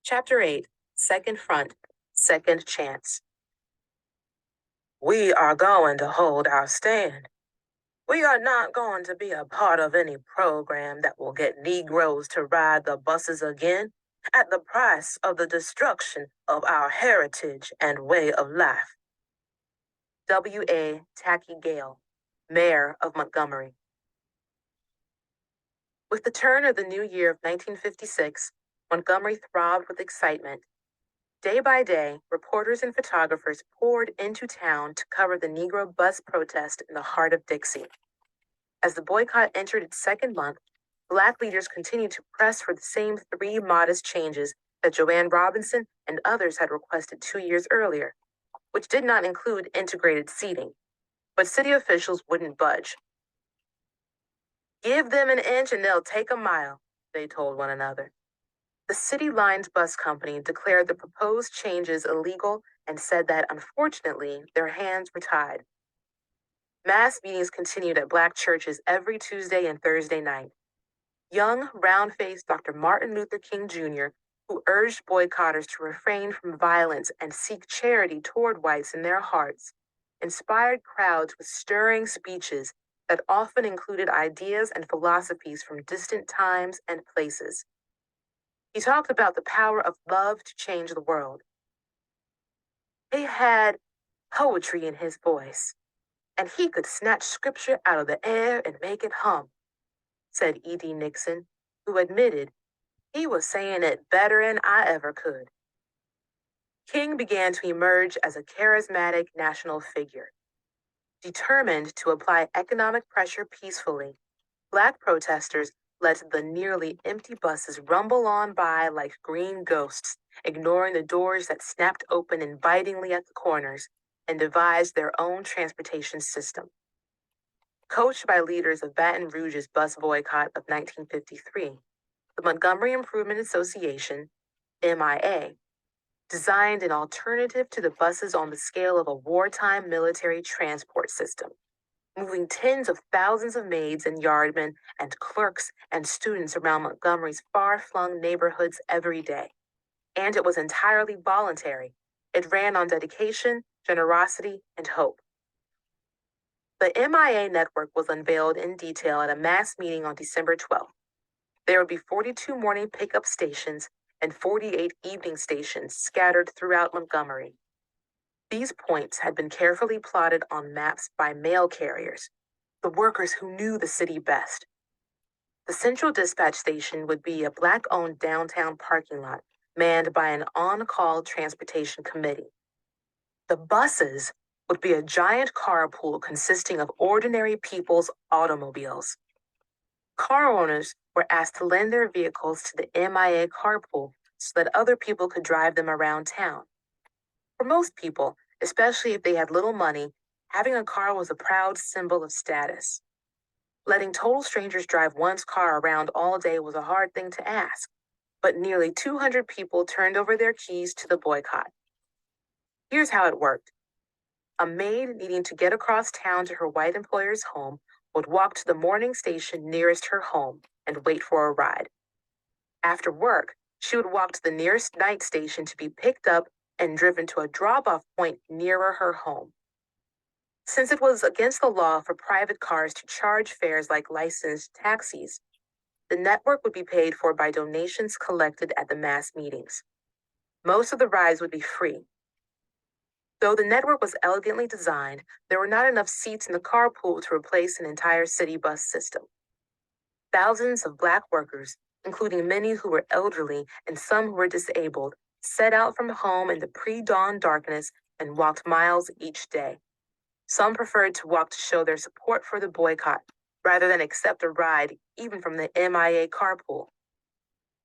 Chapter 8, Second Front, Second Chance. We are going to hold our stand. We are not going to be a part of any program that will get Negroes to ride the buses again at the price of the destruction of our heritage and way of life. W.A. Tacky Gale, Mayor of Montgomery. With the turn of the new year of 1956, Montgomery throbbed with excitement. Day by day, reporters and photographers poured into town to cover the Negro bus protest in the heart of Dixie. As the boycott entered its second month, Black leaders continued to press for the same three modest changes that Joanne Robinson and others had requested 2 years earlier, which did not include integrated seating. But city officials wouldn't budge. Give them an inch and they'll take a mile, they told one another. The City Lines Bus Company declared the proposed changes illegal and said that, unfortunately, their hands were tied. Mass meetings continued at Black churches every Tuesday and Thursday night. Young, round-faced Dr. Martin Luther King Jr., who urged boycotters to refrain from violence and seek charity toward whites in their hearts, inspired crowds with stirring speeches that often included ideas and philosophies from distant times and places. He talked about the power of love to change the world. He had poetry in his voice, and he could snatch scripture out of the air and make it hum, said E.D. Nixon, who admitted he was saying it better than I ever could. King began to emerge as a charismatic national figure. Determined to apply economic pressure peacefully, Black protesters let the nearly empty buses rumble on by like green ghosts, ignoring the doors that snapped open invitingly at the corners, and devised their own transportation system. Coached by leaders of Baton Rouge's bus boycott of 1953, the Montgomery Improvement Association, MIA, designed an alternative to the buses on the scale of a wartime military transport system, moving tens of thousands of maids and yardmen and clerks and students around Montgomery's far-flung neighborhoods every day. And it was entirely voluntary. It ran on dedication, generosity, and hope. The MIA network was unveiled in detail at a mass meeting on December 12th. There would be 42 morning pickup stations and 48 evening stations scattered throughout Montgomery. These points had been carefully plotted on maps by mail carriers, the workers who knew the city best. The central dispatch station would be a Black-owned downtown parking lot manned by an on-call transportation committee. The buses would be a giant carpool consisting of ordinary people's automobiles. Car owners were asked to lend their vehicles to the MIA carpool so that other people could drive them around town. For most people, especially if they had little money, having a car was a proud symbol of status. Letting total strangers drive one's car around all day was a hard thing to ask, but nearly 200 people turned over their keys to the boycott. Here's how it worked. A maid needing to get across town to her white employer's home would walk to the morning station nearest her home and wait for a ride. After work, she would walk to the nearest night station to be picked up and driven to a drop-off point nearer her home. Since it was against the law for private cars to charge fares like licensed taxis, the network would be paid for by donations collected at the mass meetings. Most of the rides would be free. Though the network was elegantly designed, there were not enough seats in the carpool to replace an entire city bus system. Thousands of Black workers, including many who were elderly and some who were disabled, set out from home in the pre-dawn darkness and walked miles each day. Some preferred to walk to show their support for the boycott, rather than accept a ride even from the MIA carpool.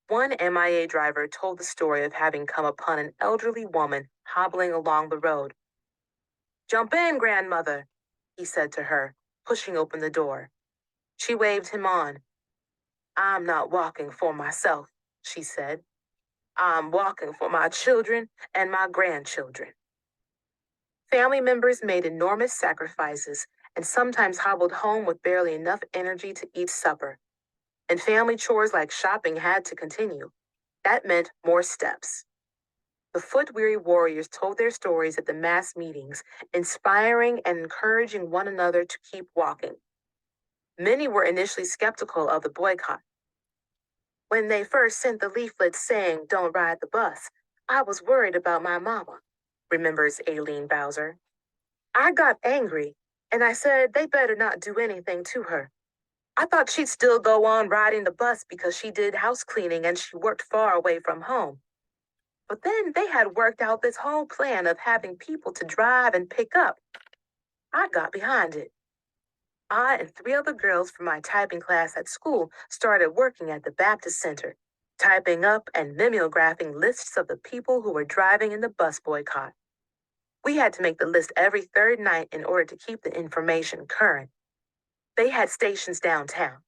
One MIA driver told the story of having come upon an elderly woman hobbling along the road. "Jump in, grandmother," he said to her, pushing open the door. She waved him on. "I'm not walking for myself," she said. "I'm walking for my children and my grandchildren." Family members made enormous sacrifices and sometimes hobbled home with barely enough energy to eat supper. And family chores like shopping had to continue. That meant more steps. The foot-weary warriors told their stories at the mass meetings, inspiring and encouraging one another to keep walking. Many were initially skeptical of the boycott. When they first sent the leaflets saying, "Don't ride the bus," I was worried about my mama, remembers Aileen Bowser. I got angry, and I said they better not do anything to her. I thought she'd still go on riding the bus because she did house cleaning and she worked far away from home. But then they had worked out this whole plan of having people to drive and pick up. I got behind it. I and three other girls from my typing class at school started working at the Baptist Center, typing up and mimeographing lists of the people who were driving in the bus boycott. We had to make the list every third night in order to keep the information current. They had stations downtown.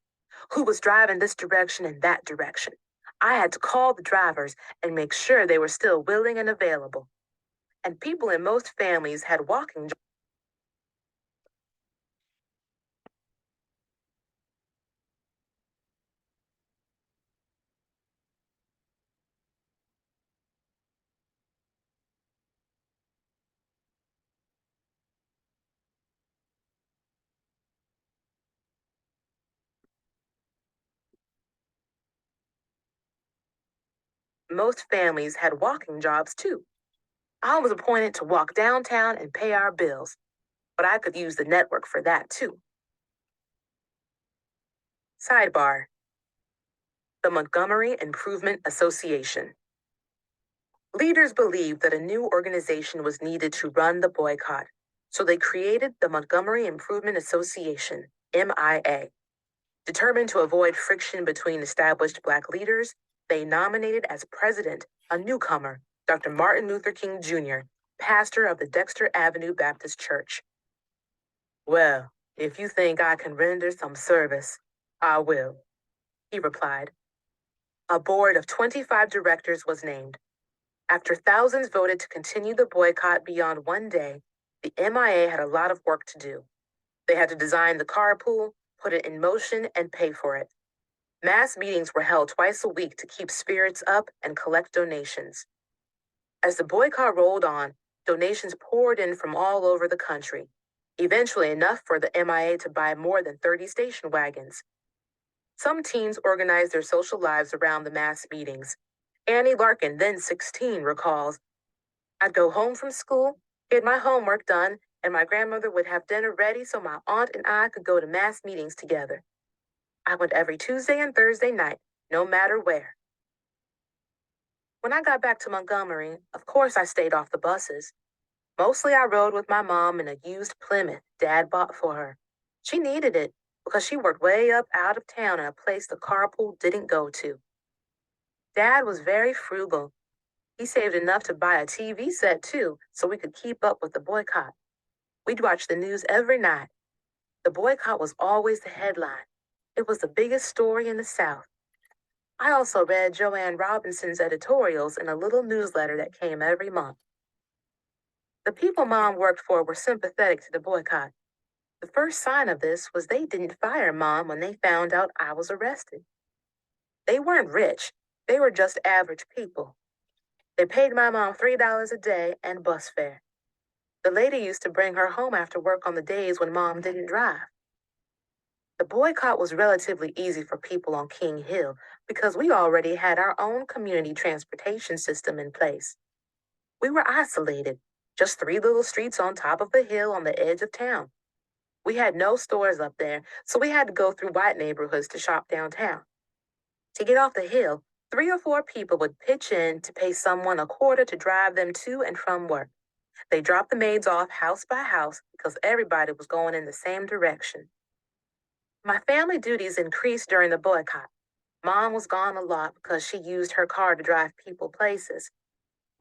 Who was driving this direction and that direction? I had to call the drivers and make sure they were still willing and available. And people in most families had walking. Most families had walking jobs too. I was appointed to walk downtown and pay our bills, but I could use the network for that too. Sidebar: the Montgomery Improvement Association. Leaders believed that a new organization was needed to run the boycott, so they created the Montgomery Improvement Association, MIA. Determined to avoid friction between established Black leaders, they nominated as president a newcomer, Dr. Martin Luther King Jr., pastor of the Dexter Avenue Baptist Church. "Well, if you think I can render some service, I will," he replied. A board of 25 directors was named. After thousands voted to continue the boycott beyond one day, the MIA had a lot of work to do. They had to design the carpool, put it in motion, and pay for it. Mass meetings were held twice a week to keep spirits up and collect donations. As the boycott rolled on, donations poured in from all over the country, eventually enough for the MIA to buy more than 30 station wagons. Some teens organized their social lives around the mass meetings. Annie Larkin, then 16, recalls, "I'd go home from school, get my homework done, and my grandmother would have dinner ready so my aunt and I could go to mass meetings together. I went every Tuesday and Thursday night, no matter where." When I got back to Montgomery, of course I stayed off the buses. Mostly I rode with my mom in a used Plymouth Dad bought for her. She needed it because she worked way up out of town in a place the carpool didn't go to. Dad was very frugal. He saved enough to buy a TV set too, so we could keep up with the boycott. We'd watch the news every night. The boycott was always the headline. It was the biggest story in the South. I also read Joanne Robinson's editorials in a little newsletter that came every month. The people Mom worked for were sympathetic to the boycott. The first sign of this was they didn't fire Mom when they found out I was arrested. They weren't rich, they were just average people. They paid my mom $3 a day and bus fare. The lady used to bring her home after work on the days when Mom didn't drive. The boycott was relatively easy for people on King Hill because we already had our own community transportation system in place. We were isolated, just three little streets on top of the hill on the edge of town. We had no stores up there, so we had to go through white neighborhoods to shop downtown. To get off the hill, 3 or 4 people would pitch in to pay someone a quarter to drive them to and from work. They dropped the maids off house by house because everybody was going in the same direction. My family duties increased during the boycott. Mom was gone a lot because she used her car to drive people places.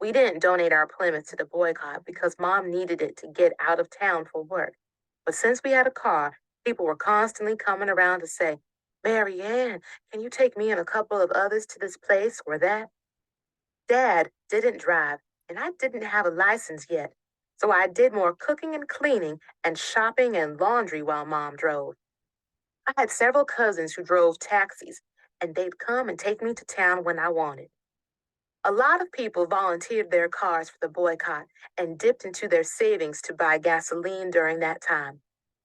We didn't donate our Plymouth to the boycott because Mom needed it to get out of town for work. But since we had a car, people were constantly coming around to say, "Mary Ann, can you take me and a couple of others to this place or that?" Dad didn't drive, and I didn't have a license yet, so I did more cooking and cleaning and shopping and laundry while Mom drove. I had several cousins who drove taxis, and they'd come and take me to town when I wanted. A lot of people volunteered their cars for the boycott and dipped into their savings to buy gasoline during that time.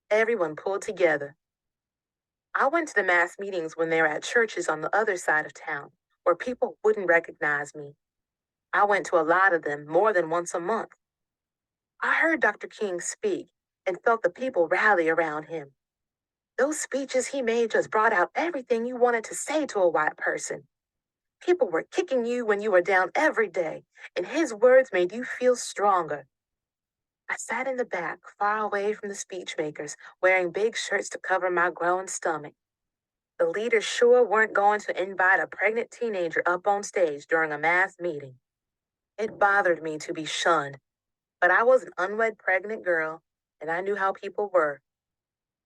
Everyone pulled together. I went to the mass meetings when they were at churches on the other side of town, where people wouldn't recognize me. I went to a lot of them more than once a month. I heard Dr. King speak and felt the people rally around him. Those speeches he made just brought out everything you wanted to say to a white person. People were kicking you when you were down every day, and his words made you feel stronger. I sat in the back, far away from the speech makers, wearing big shirts to cover my growing stomach. The leaders sure weren't going to invite a pregnant teenager up on stage during a mass meeting. It bothered me to be shunned, but I was an unwed pregnant girl, and I knew how people were.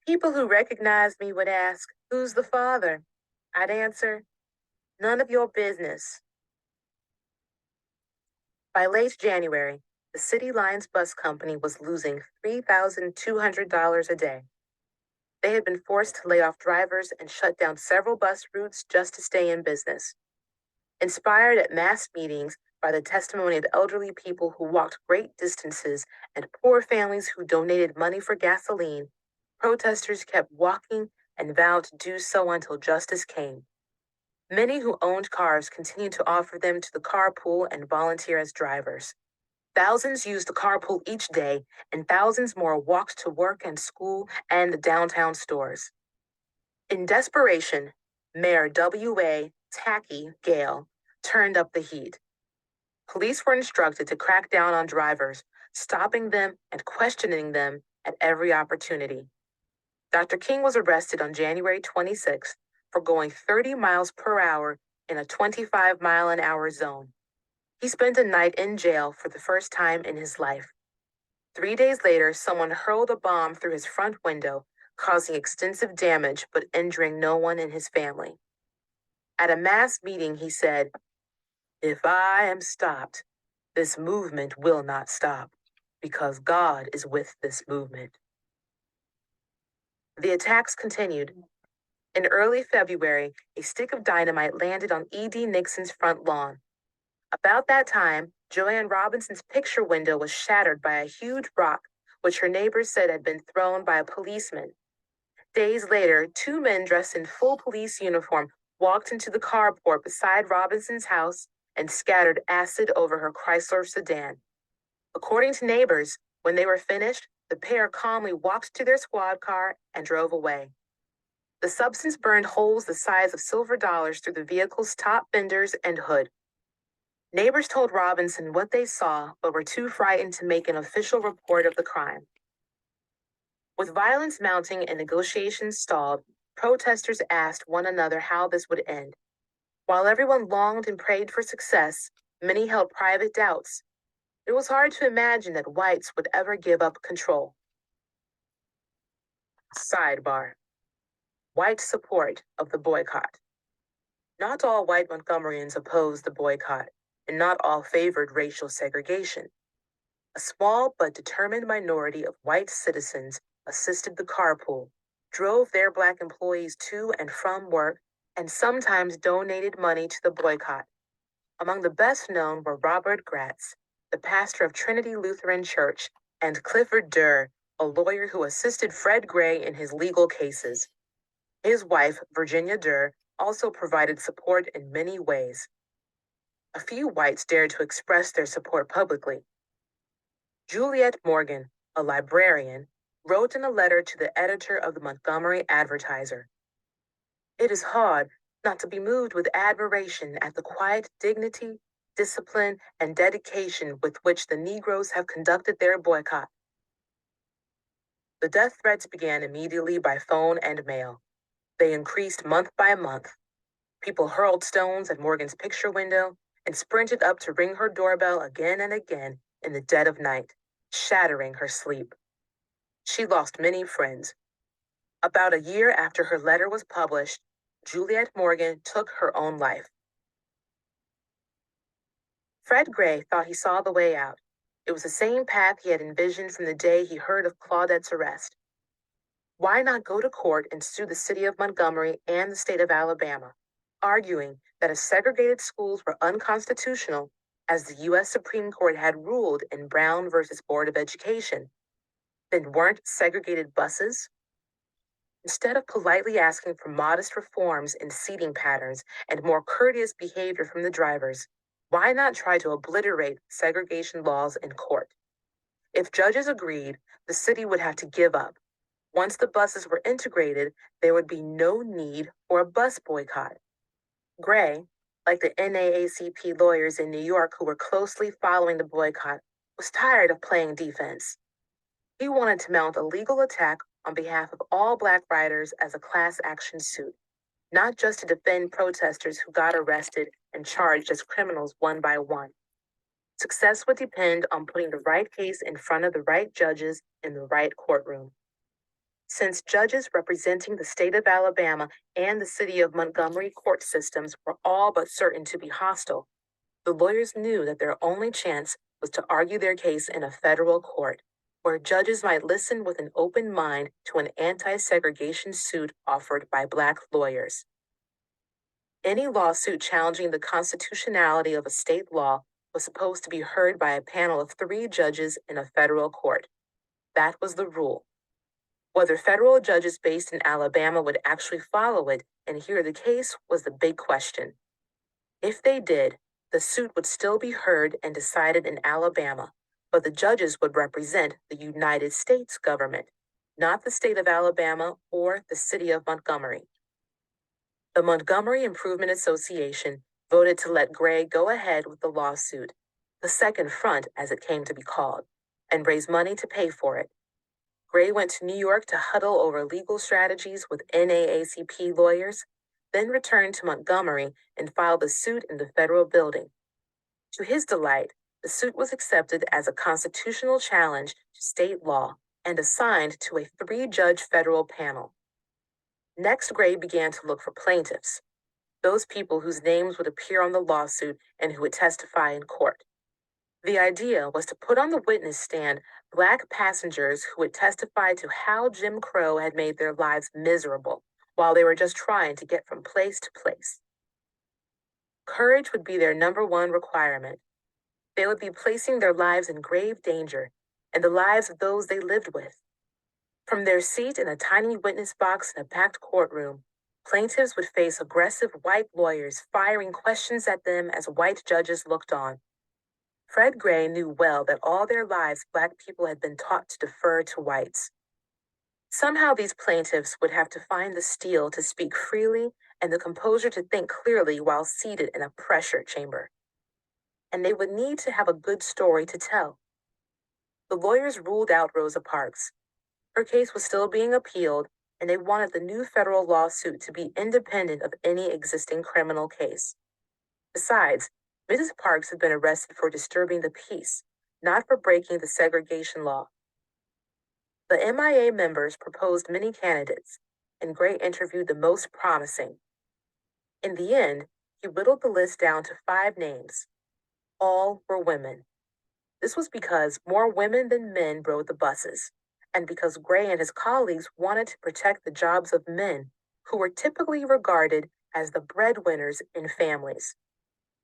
People who recognized me would ask, "Who's the father?" I'd answer, "None of your business." By late January, the City Lines bus company was losing $3,200 a day. They had been forced to lay off drivers and shut down several bus routes just to stay in business. Inspired at mass meetings by the testimony of elderly people who walked great distances and poor families who donated money for gasoline, protesters kept walking and vowed to do so until justice came. Many who owned cars continued to offer them to the carpool and volunteer as drivers. Thousands used the carpool each day, and thousands more walked to work and school and the downtown stores. In desperation, Mayor W.A. Tacky Gale turned up the heat. Police were instructed to crack down on drivers, stopping them and questioning them at every opportunity. Dr. King was arrested on January 26th for going 30 miles per hour in a 25-mile-an-hour zone. He spent a night in jail for the first time in his life. 3 days later, someone hurled a bomb through his front window, causing extensive damage but injuring no one in his family. At a mass meeting, he said, "If I am stopped, this movement will not stop, because God is with this movement." The attacks continued. In early February, a stick of dynamite landed on E.D. Nixon's front lawn. About that time, Joanne Robinson's picture window was shattered by a huge rock, which her neighbors said had been thrown by a policeman. Days later, two men dressed in full police uniform walked into the carport beside Robinson's house and scattered acid over her Chrysler sedan. According to neighbors, when they were finished, the pair calmly walked to their squad car and drove away. The substance burned holes the size of silver dollars through the vehicle's top fenders and hood. Neighbors told Robinson what they saw, but were too frightened to make an official report of the crime. With violence mounting and negotiations stalled, protesters asked one another how this would end. While everyone longed and prayed for success, many held private doubts. It was hard to imagine that whites would ever give up control. Sidebar: white support of the boycott. Not all white Montgomeryans opposed the boycott, and not all favored racial segregation. A small but determined minority of white citizens assisted the carpool, drove their Black employees to and from work, and sometimes donated money to the boycott. Among the best known were Robert Gratz, the pastor of Trinity Lutheran Church, and Clifford Durr, a lawyer who assisted Fred Gray in his legal cases. His wife, Virginia Durr, also provided support in many ways. A few whites dared to express their support publicly. Juliet Morgan, a librarian, wrote in a letter to the editor of the Montgomery Advertiser, "It is hard not to be moved with admiration at the quiet dignity, discipline, and dedication with which the Negroes have conducted their boycott." The death threats began immediately by phone and mail. They increased month by month. People hurled stones at Morgan's picture window and sprinted up to ring her doorbell again and again in the dead of night, shattering her sleep. She lost many friends. About a year after her letter was published, Juliet Morgan took her own life. Fred Gray thought he saw the way out. It was the same path he had envisioned from the day he heard of Claudette's arrest. Why not go to court and sue the city of Montgomery and the state of Alabama? arguing that if segregated schools were unconstitutional, as the U.S. Supreme Court had ruled in Brown versus Board of Education, then weren't segregated buses? Instead of politely asking for modest reforms in seating patterns and more courteous behavior from the drivers, why not try to obliterate segregation laws in court? If judges agreed, the city would have to give up. Once the buses were integrated, there would be no need for a bus boycott. Gray, like the NAACP lawyers in New York who were closely following the boycott, was tired of playing defense. He wanted to mount a legal attack on behalf of all Black riders as a class action suit, not just to defend protesters who got arrested and charged as criminals one by one. Success would depend on putting the right case in front of the right judges in the right courtroom. Since judges representing the state of Alabama and the city of Montgomery court systems were all but certain to be hostile, the lawyers knew that their only chance was to argue their case in a federal court, where judges might listen with an open mind to an anti-segregation suit offered by Black lawyers. Any lawsuit challenging the constitutionality of a state law was supposed to be heard by a panel of 3 judges in a federal court. That was the rule. Whether federal judges based in Alabama would actually follow it and hear the case was the big question. If they did, the suit would still be heard and decided in Alabama, but the judges would represent the United States government, not the state of Alabama or the city of Montgomery. The Montgomery Improvement Association voted to let Gray go ahead with the lawsuit, the second front as it came to be called, and raise money to pay for it. Gray went to New York to huddle over legal strategies with NAACP lawyers, then returned to Montgomery and filed the suit in the federal building. To his delight, the suit was accepted as a constitutional challenge to state law and assigned to a 3-judge federal panel. Next, Gray began to look for plaintiffs, those people whose names would appear on the lawsuit and who would testify in court. The idea was to put on the witness stand Black passengers who would testify to how Jim Crow had made their lives miserable while they were just trying to get from place to place. Courage would be their number 1 requirement. They would be placing their lives in grave danger and the lives of those they lived with. From their seat in a tiny witness box in a packed courtroom, plaintiffs would face aggressive white lawyers firing questions at them as white judges looked on. Fred Gray knew well that all their lives Black people had been taught to defer to whites. Somehow these plaintiffs would have to find the steel to speak freely and the composure to think clearly while seated in a pressure chamber. And they would need to have a good story to tell. The lawyers ruled out Rosa Parks. Her case was still being appealed, and they wanted the new federal lawsuit to be independent of any existing criminal case. Besides, Mrs. Parks had been arrested for disturbing the peace, not for breaking the segregation law. The MIA members proposed many candidates, and Gray interviewed the most promising. In the end, he whittled the list down to 5 names. All were women. This was because more women than men rode the buses, and because Gray and his colleagues wanted to protect the jobs of men, who were typically regarded as the breadwinners in families.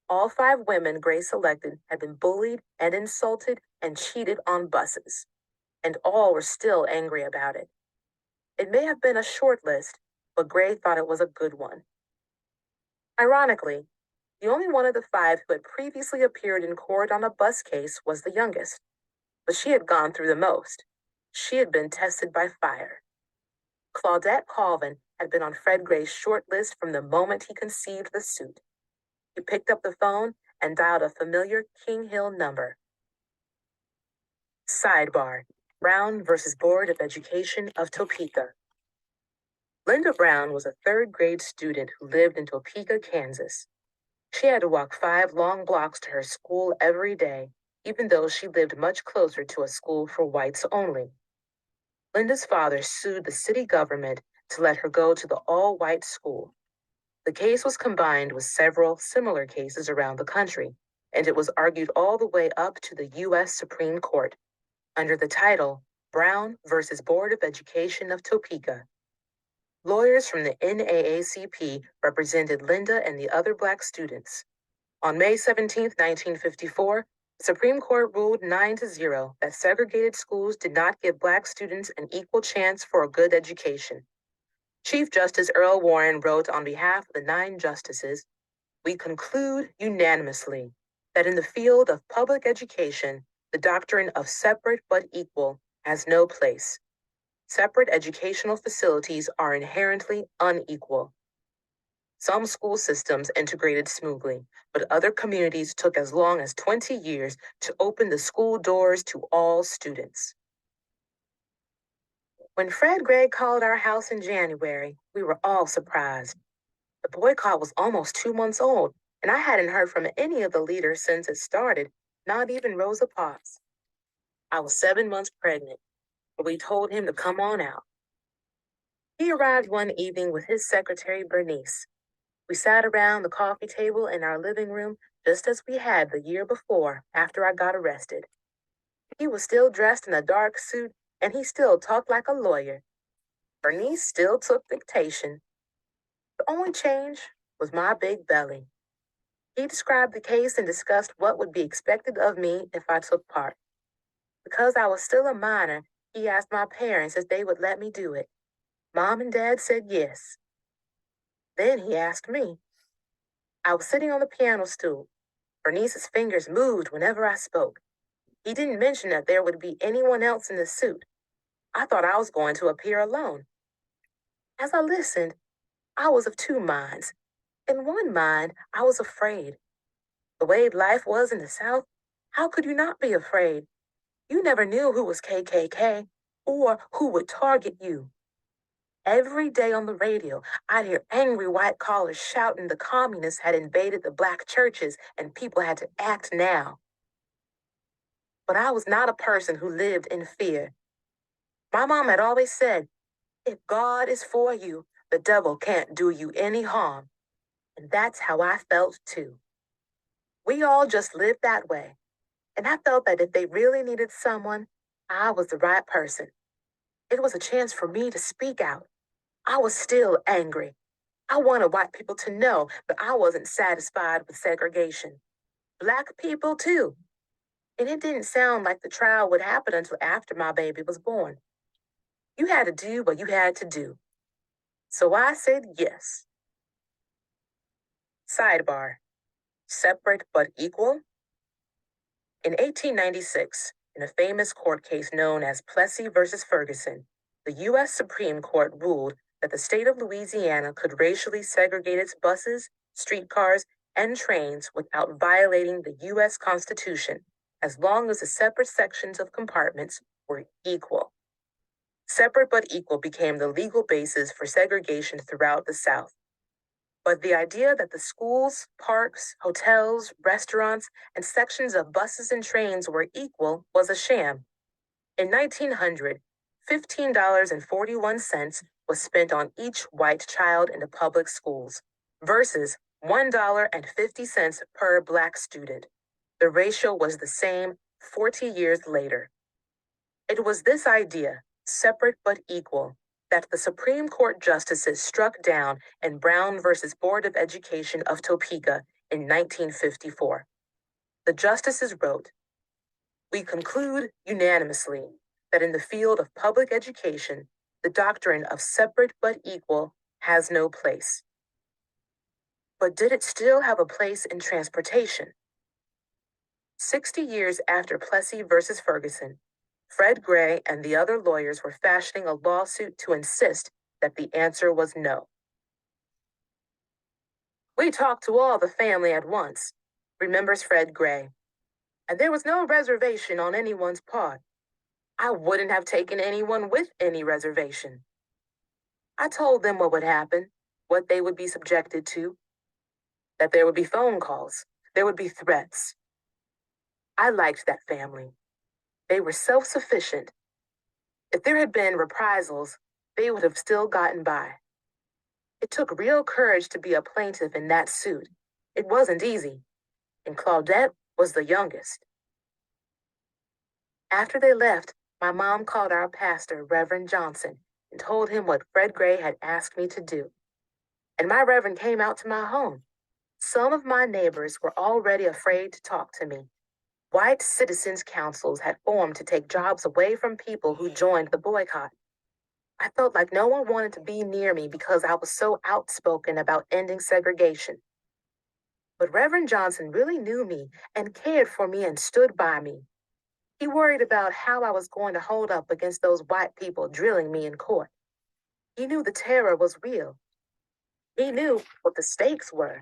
All 5 women Gray selected had been bullied and insulted and cheated on buses, and all were still angry about it. It may have been a short list, but Gray thought it was a good one. Ironically, the only one of the 5 who had previously appeared in court on a bus case was the youngest, but she had gone through the most. She had been tested by fire. Claudette Colvin had been on Fred Gray's short list from the moment he conceived the suit. He picked up the phone and dialed a familiar King Hill number. Sidebar: Brown versus Board of Education of Topeka. Linda Brown was a 3rd-grade student who lived in Topeka, Kansas. She had to walk 5 long blocks to her school every day, even though she lived much closer to a school for whites only. Linda's father sued the city government to let her go to the all-white school. The case was combined with several similar cases around the country, and it was argued all the way up to the U.S. Supreme Court, under the title Brown versus Board of Education of Topeka. Lawyers from the NAACP represented Linda and the other Black students. On May 17, 1954, the Supreme Court ruled 9-0 that segregated schools did not give Black students an equal chance for a good education. Chief Justice Earl Warren wrote on behalf of the 9 justices, "We conclude unanimously that in the field of public education, the doctrine of separate but equal has no place. Separate educational facilities are inherently unequal. Some school systems integrated smoothly, but other communities took as long as 20 years to open the school doors to all students." When Fred Gregg called our house in January, we were all surprised. The boycott was almost 2 months old, and I hadn't heard from any of the leaders since it started, not even Rosa Parks. I was 7 months pregnant, but we told him to come on out. He arrived one evening with his secretary, Bernice. We sat around the coffee table in our living room just as we had the year before after I got arrested. He was still dressed in a dark suit, and he still talked like a lawyer. Bernice still took dictation. The only change was my big belly. He described the case and discussed what would be expected of me if I took part. Because I was still a minor, he asked my parents if they would let me do it. Mom and Dad said yes. Then he asked me. I was sitting on the piano stool. Bernice's fingers moved whenever I spoke. He didn't mention that there would be anyone else in the suit. I thought I was going to appear alone. As I listened, I was of 2 minds. In one mind, I was afraid. The way life was in the South, how could you not be afraid? You never knew who was KKK or who would target you. Every day on the radio, I'd hear angry white callers shouting the communists had invaded the Black churches and people had to act now. But I was not a person who lived in fear. My mom had always said, if God is for you, the devil can't do you any harm. And that's how I felt too. We all just lived that way. And I felt that if they really needed someone, I was the right person. It was a chance for me to speak out. I was still angry. I wanted white people to know that I wasn't satisfied with segregation. Black people too. And it didn't sound like the trial would happen until after my baby was born. You had to do what you had to do. So I said yes. Sidebar: separate but equal? In 1896, in a famous court case known as Plessy versus Ferguson, the U.S. Supreme Court ruled that the state of Louisiana could racially segregate its buses, streetcars, and trains without violating the U.S. Constitution, as long as the separate sections of compartments were equal. Separate but equal became the legal basis for segregation throughout the South. But the idea that the schools, parks, hotels, restaurants, and sections of buses and trains were equal was a sham. In 1900, $15.41 was spent on each white child in the public schools, versus $1.50 per Black student. The ratio was the same 40 years later. It was this idea, separate but equal, that the Supreme Court justices struck down in Brown versus Board of Education of Topeka in 1954. The justices wrote, "We conclude unanimously that in the field of public education, the doctrine of separate but equal has no place." But did it still have a place in transportation? 60 years after Plessy versus Ferguson, Fred Gray and the other lawyers were fashioning a lawsuit to insist that the answer was no. "We talked to all the family at once," remembers Fred Gray, "and there was no reservation on anyone's part. I wouldn't have taken anyone with any reservation. I told them what would happen, what they would be subjected to, that there would be phone calls, there would be threats. I liked that family. They were self-sufficient. If there had been reprisals, they would have still gotten by. It took real courage to be a plaintiff in that suit. It wasn't easy, and Claudette was the youngest." After they left, my mom called our pastor, Reverend Johnson, and told him what Fred Gray had asked me to do. And my reverend came out to my home. Some of my neighbors were already afraid to talk to me. White citizens' councils had formed to take jobs away from people who joined the boycott. I felt like no one wanted to be near me because I was so outspoken about ending segregation. But Reverend Johnson really knew me and cared for me and stood by me. He worried about how I was going to hold up against those white people drilling me in court. He knew the terror was real. He knew what the stakes were.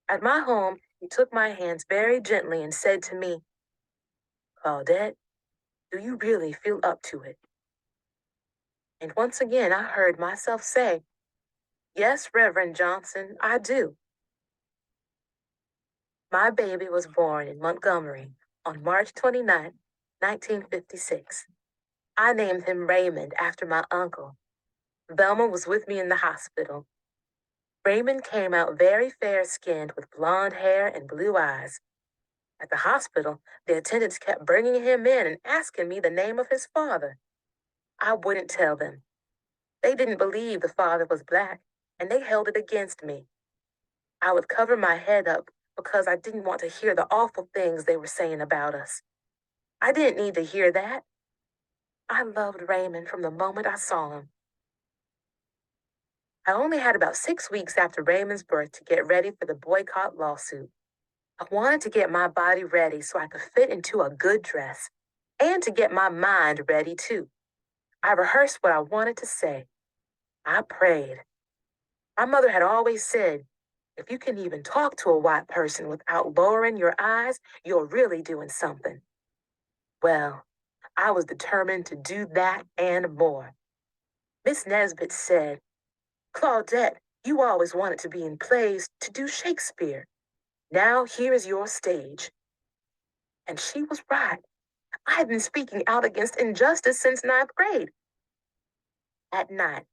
At my home, he took my hands very gently and said to me, "Claudette, do you really feel up to it?" And once again, I heard myself say, "Yes, Reverend Johnson, I do." My baby was born in Montgomery on March 29, 1956. I named him Raymond after my uncle. Velma was with me in the hospital. Raymond came out very fair-skinned with blonde hair and blue eyes. At the hospital, the attendants kept bringing him in and asking me the name of his father. I wouldn't tell them. They didn't believe the father was black, and they held it against me. I would cover my head up because I didn't want to hear the awful things they were saying about us. I didn't need to hear that. I loved Raymond from the moment I saw him. I only had about 6 weeks after Raymond's birth to get ready for the boycott lawsuit. I wanted to get my body ready so I could fit into a good dress, and to get my mind ready too. I rehearsed what I wanted to say. I prayed. My mother had always said, if you can even talk to a white person without lowering your eyes, you're really doing something. Well, I was determined to do that and more. Miss Nesbit said, "Claudette, you always wanted to be in plays to do Shakespeare. Now here is your stage." And she was right. I had been speaking out against injustice since ninth grade. At night,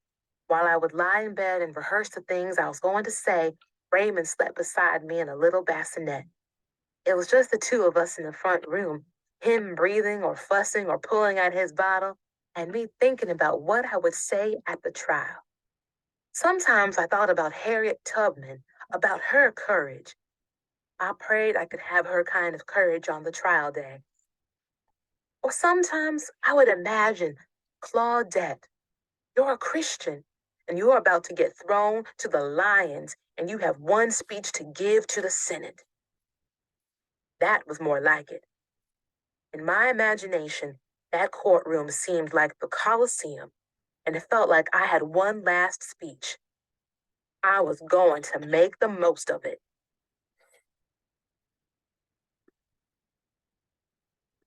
while I would lie in bed and rehearse the things I was going to say, Raymond slept beside me in a little bassinet. It was just the two of us in the front room, him breathing or fussing or pulling at his bottle, and me thinking about what I would say at the trial. Sometimes I thought about Harriet Tubman, about her courage. I prayed I could have her kind of courage on the trial day. Or sometimes I would imagine, Claudette, you're a Christian, and you're about to get thrown to the lions, and you have one speech to give to the Senate. That was more like it. In my imagination, that courtroom seemed like the Colosseum, and it felt like I had one last speech. I was going to make the most of it.